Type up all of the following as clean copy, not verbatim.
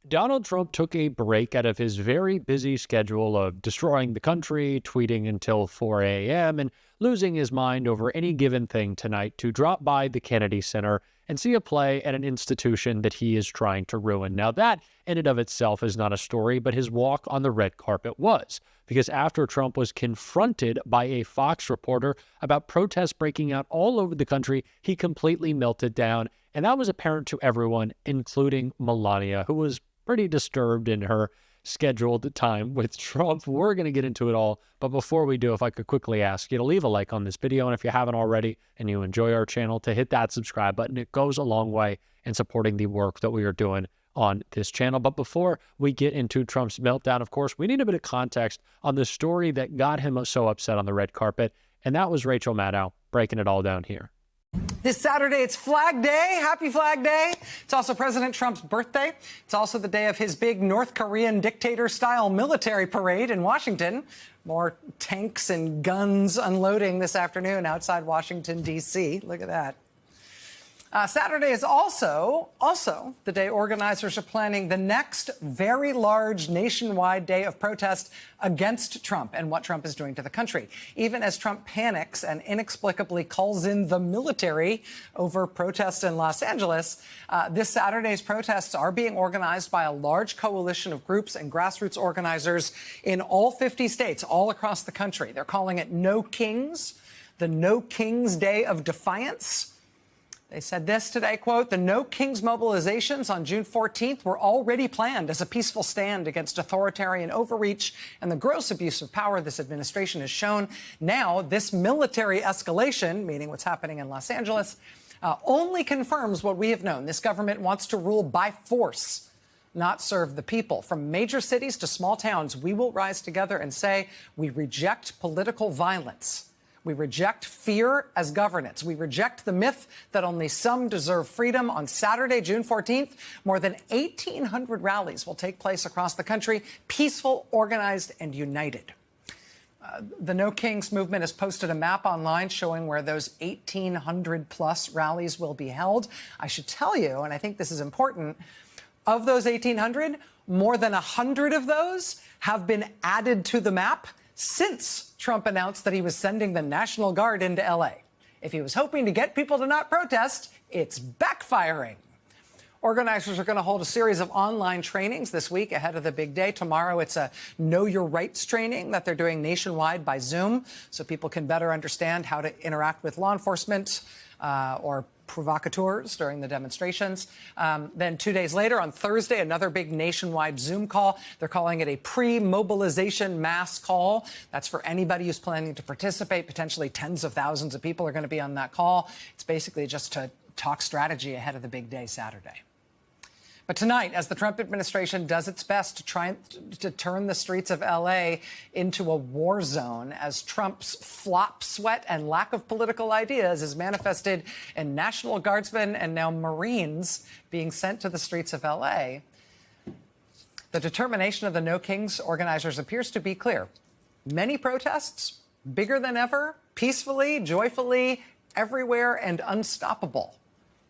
Donald Trump took a break out of his very busy schedule of destroying the country, tweeting until 4 a.m., and losing his mind over any given thing tonight to drop by the Kennedy Center and see a play at an institution that he is trying to ruin. Now, that in and of itself is not a story, but his walk on the red carpet was. Because after Trump was confronted by a Fox reporter about protests breaking out all over the country, he completely melted down. And that was apparent to everyone, including Melania, who was pretty disturbed in her scheduled time with Trump. We're going to get into it all. But before we do, if I could quickly ask you to leave a like on this video. And if you haven't already and you enjoy our channel, to hit that subscribe button. It goes a long way in supporting the work that we are doing on this channel. But before we get into Trump's meltdown, of course, we need a bit of context on the story that got him so upset on the red carpet. And that was Rachel Maddow breaking it all down here. This Saturday, it's Flag Day. Happy Flag Day. It's also President Trump's birthday. It's also the day of his big North Korean dictator-style military parade in Washington. More tanks and guns unloading this afternoon outside Washington, D.C. Look at that. Saturday is also the day organizers are planning the next very large nationwide day of protest against Trump and what Trump is doing to the country. Even as Trump panics and inexplicably calls in the military over protests in Los Angeles, this Saturday's protests are being organized by a large coalition of groups and grassroots organizers in all 50 states, all across the country. They're calling it No Kings, the No Kings Day of Defiance. They said this today, quote, "The No Kings mobilizations on June 14th were already planned as a peaceful stand against authoritarian overreach and the gross abuse of power this administration has shown. Now, this military escalation," meaning what's happening in Los Angeles, "only confirms what we have known. This government wants to rule by force, not serve the people. From major cities to small towns, we will rise together and say we reject political violence. We reject fear as governance. We reject the myth that only some deserve freedom." On Saturday, June 14th, more than 1,800 rallies will take place across the country, peaceful, organized, and united. The No Kings movement has posted a map online showing where those 1,800-plus rallies will be held. I should tell you, and I think this is important, of those 1,800, more than 100 of those have been added to the map since Trump announced that he was sending the National Guard into L.A. If he was hoping to get people to not protest, it's backfiring. Organizers are going to hold a series of online trainings this week ahead of the big day. Tomorrow, it's a Know Your Rights training that they're doing nationwide by Zoom so people can better understand how to interact with law enforcement or provocateurs during the demonstrations. Then 2 days later, on Thursday, another big nationwide Zoom call. They're calling it a pre-mobilization mass call. That's for anybody who's planning to participate. Potentially tens of thousands of people are going to be on that call. It's basically just to talk strategy ahead of the big day Saturday. But tonight, as the Trump administration does its best to try to turn the streets of L.A. into a war zone, as Trump's flop sweat and lack of political ideas is manifested in National Guardsmen and now Marines being sent to the streets of L.A., the determination of the No Kings organizers appears to be clear. Many protests, bigger than ever, peacefully, joyfully, everywhere, and unstoppable.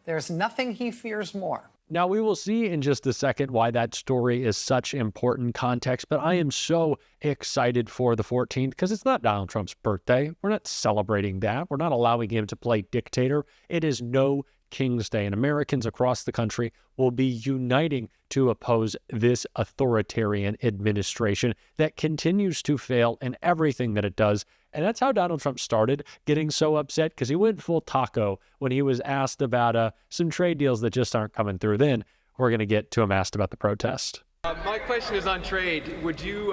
There's nothing he fears more. Now, we will see in just a second why that story is such important context, but I am so excited for the 14th because it's not Donald Trump's birthday. We're not celebrating that. We're not allowing him to play dictator. It is No King's Day, and Americans across the country will be uniting to oppose this authoritarian administration that continues to fail in everything that it does. And that's how Donald Trump started getting so upset, because he went full taco when he was asked about some trade deals that just aren't coming through. Then we're going to get to him asked about the protest. My question is on trade. Would you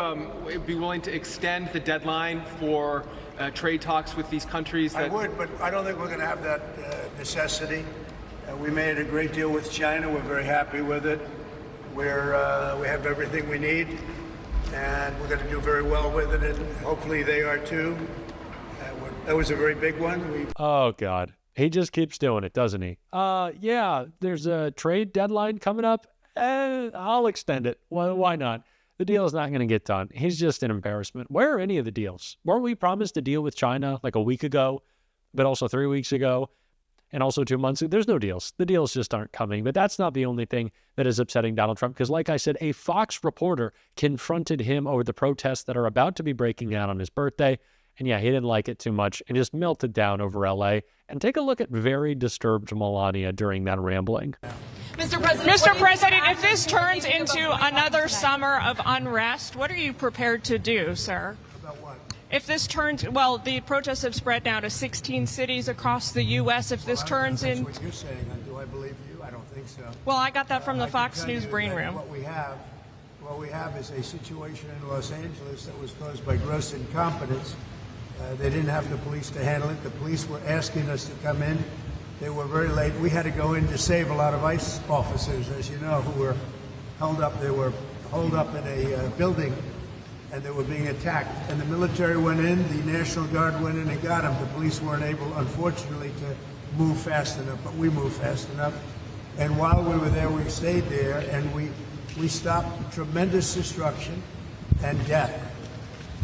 be willing to extend the deadline for trade talks with these countries? I would, but I don't think we're going to have that necessity. We made a great deal with China. We're very happy with it. We have everything we need, and we're going to do very well with it, and hopefully they are too. That was a very big one. Oh, God. He just keeps doing it, doesn't he? Yeah, there's a trade deadline coming up. I'll extend it. Well, why not? The deal is not going to get done. He's just an embarrassment. Where are any of the deals? Weren't we promised a deal with China like a week ago, but also 3 weeks ago? and also 2 months, there's no deals. The deals just aren't coming. But that's not the only thing that is upsetting Donald Trump, because like I said, a Fox reporter confronted him over the protests that are about to be breaking out on his birthday. And yeah, he didn't like it too much and just melted down over LA. And take a look at very disturbed Melania during that rambling. Mr. President, if this turns into another summer of unrest, what are you prepared to do, sir? About what? If this turns, well, the protests have spread now to 16 cities across the U.S. If this turns in... That's what you're saying. Do I believe you? I don't think so. Well, I got that from the I Fox can tell News you brain that room. What we have is a situation in Los Angeles that was caused by gross incompetence. They didn't have the police to handle it. The police were asking us to come in. They were very late. We had to go in to save a lot of ICE officers, as you know, who were held up. They were holed up in a building, and they were being attacked. And the military went in, the National Guard went in and got them. The police weren't able, unfortunately, to move fast enough, but we moved fast enough. And while we were there, we stayed there, and we stopped tremendous destruction and death.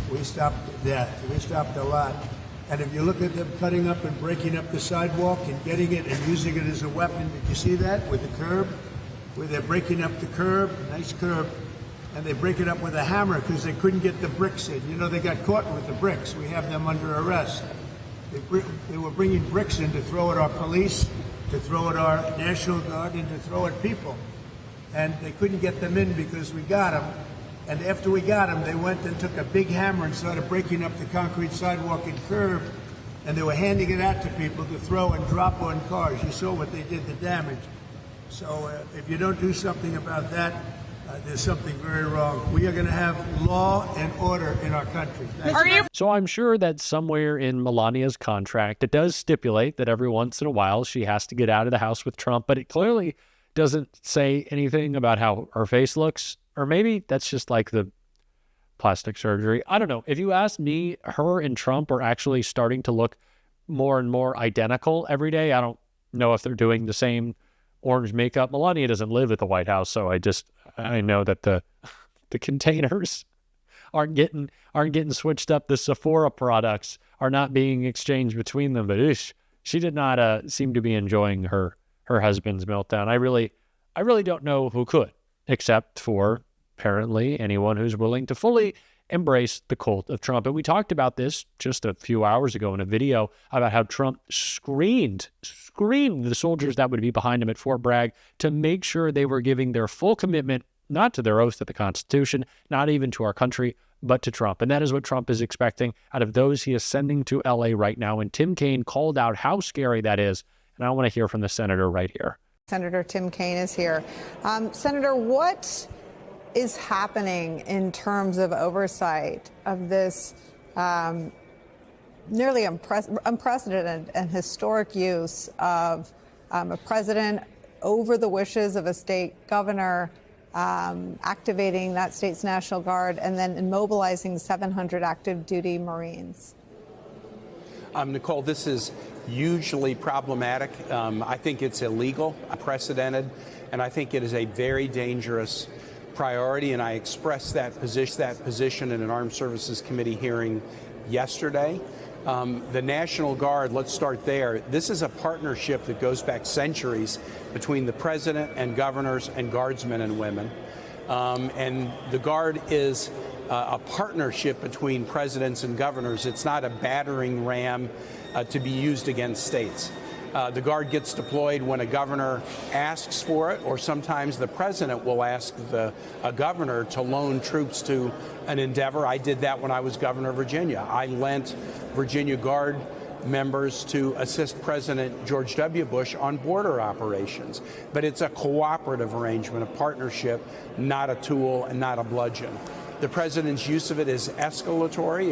We stopped death. We stopped a lot. And if you look at them cutting up and breaking up the sidewalk and getting it and using it as a weapon, did you see that with the curb? Where they're breaking up the curb, nice curb, and they break it up with a hammer because they couldn't get the bricks in. You know, they got caught with the bricks. We have them under arrest. They were bringing bricks in to throw at our police, to throw at our National Guard, and to throw at people. And they couldn't get them in because we got them. And after we got them, they went and took a big hammer and started breaking up the concrete sidewalk and curb, and they were handing it out to people to throw and drop on cars. You saw what they did, the damage. So if you don't do something about that, there's something very wrong. We are going to have law and order in our country. So I'm sure that somewhere in Melania's contract, it does stipulate that every once in a while she has to get out of the house with Trump, but it clearly doesn't say anything about how her face looks. Or maybe that's just like the plastic surgery. I don't know. If you ask me, her and Trump are actually starting to look more and more identical every day. I don't know if they're doing the same orange makeup. Melania doesn't live at the White House, so I know that the containers aren't getting switched up. The Sephora products are not being exchanged between them. But she did not seem to be enjoying her husband's meltdown. I really don't know who could, except for apparently anyone who's willing to fully embrace the cult of Trump. And we talked about this just a few hours ago in a video about how Trump screamed the soldiers that would be behind him at Fort Bragg to make sure they were giving their full commitment, not to their oath to the Constitution, not even to our country, but to Trump. And that is what Trump is expecting out of those he is sending to LA right now. And Tim Kaine called out how scary that is. And I want to hear from the senator right here. Senator Tim Kaine is here. Senator, what is happening in terms of oversight of this nearly unprecedented and historic use of a president over the wishes of a state governor, activating that state's National Guard and then immobilizing 700 active duty Marines? Nicole, this is hugely problematic. I think it's illegal, unprecedented, and I think it is a very dangerous priority, and I expressed that position in an Armed Services Committee hearing yesterday. The National Guard, let's start there. This is a partnership that goes back centuries between the president and governors and guardsmen and women. And the Guard is a partnership between presidents and governors. It's not a battering ram to be used against states. The Guard gets deployed when a governor asks for it, or sometimes the president will ask a governor to loan troops to an endeavor. I did that when I was governor of Virginia. I lent Virginia Guard members to assist President George W. Bush on border operations. But it's a cooperative arrangement, a partnership, not a tool and not a bludgeon. The president's use of it is escalatory.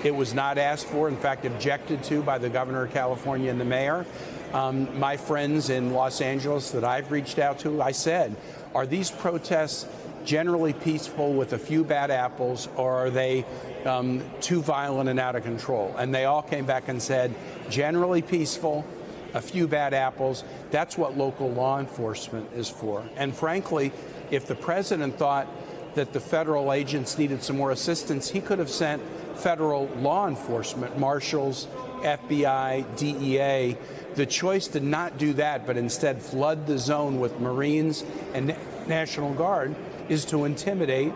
It was not asked for, in fact, objected to by the governor of California and the mayor. My friends in Los Angeles that I've reached out to, I said, are these protests generally peaceful with a few bad apples, or are they too violent and out of control? And they all came back and said, generally peaceful, a few bad apples. That's what local law enforcement is for. And frankly, if the president thought that the federal agents needed some more assistance, he could have sent federal law enforcement, marshals, FBI, DEA. The choice to not do that, but instead flood the zone with Marines and National Guard, is to intimidate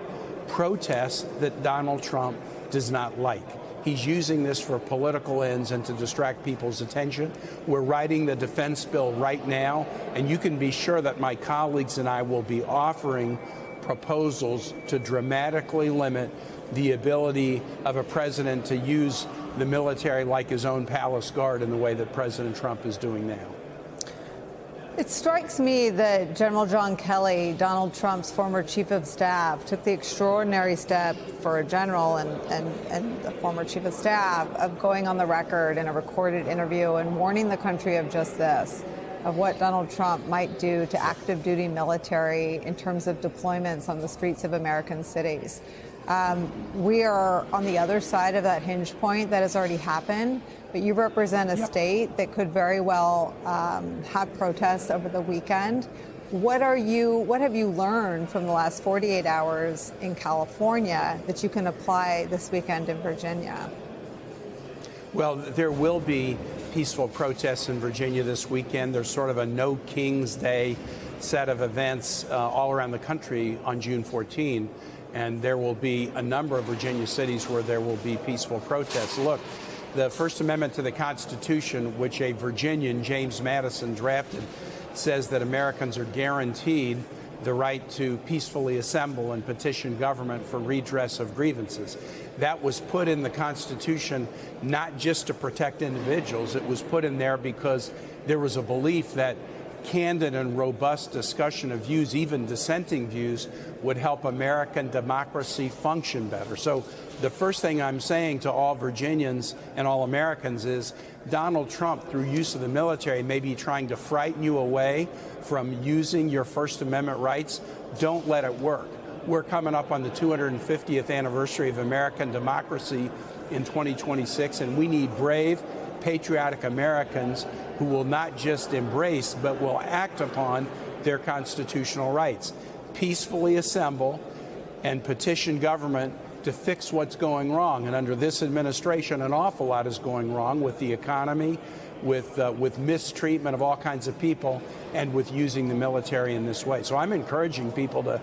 protests that Donald Trump does not like. He's using this for political ends and to distract people's attention. We're writing the defense bill right now, and you can be sure that my colleagues and I will be offering proposals to dramatically limit the ability of a president to use the military like his own palace guard in the way that President Trump is doing now. It strikes me that General John Kelly, Donald Trump's former chief of staff, took the extraordinary step for a general and the former chief of staff of going on the record in a recorded interview and warning the country of just this, of what Donald Trump might do to active duty military in terms of deployments on the streets of American cities. We are on the other side of that hinge point. That has already happened, but you represent a state that could very well have protests over the weekend. What have you learned from the last 48 hours in California that you can apply this weekend in Virginia? Well, there will be peaceful protests in Virginia this weekend. There's sort of a No King's Day set of events all around the country on June 14. And there will be a number of Virginia cities where there will be peaceful protests. Look, the First Amendment to the Constitution, which a Virginian, James Madison, drafted, says that Americans are guaranteed the right to peacefully assemble and petition government for redress of grievances. That was put in the Constitution not just to protect individuals. It was put in there because there was a belief that candid and robust discussion of views, even dissenting views, would help American democracy function better. So the first thing I'm saying to all Virginians and all Americans is Donald Trump, through use of the military, may be trying to frighten you away from using your First Amendment rights. Don't let it work. We're coming up on the 250th anniversary of American democracy in 2026, and we need brave, patriotic Americans who will not just embrace but will act upon their constitutional rights. Peacefully assemble and petition government to fix what's going wrong. And under this administration, an awful lot is going wrong with the economy, with mistreatment of all kinds of people, and with using the military in this way. So I'm encouraging people to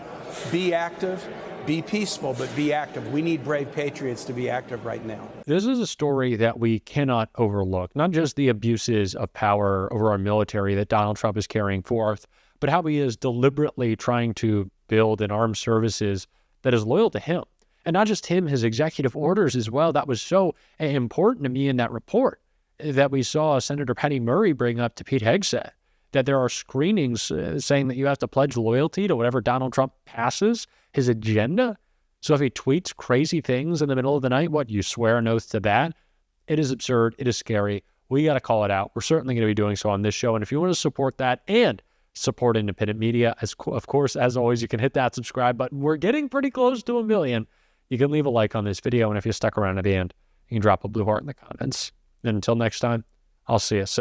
be active, be peaceful, but be active. We need brave patriots to be active right now. This is a story that we cannot overlook, not just the abuses of power over our military that Donald Trump is carrying forth, but how he is deliberately trying to build an armed services that is loyal to him. And not just him, his executive orders as well. That was so important to me in that report that we saw Senator Patty Murray bring up to Pete Hegseth, that there are screenings saying that you have to pledge loyalty to whatever Donald Trump passes, his agenda. So if he tweets crazy things in the middle of the night, what, you swear an oath to that? It is absurd. It is scary. We got to call it out. We're certainly going to be doing so on this show. And if you want to support that and support independent media, of course, as always, you can hit that subscribe button. We're getting pretty close to 1 million. You can leave a like on this video. And if you stuck around at the end, you can drop a blue heart in the comments. And until next time, I'll see you soon.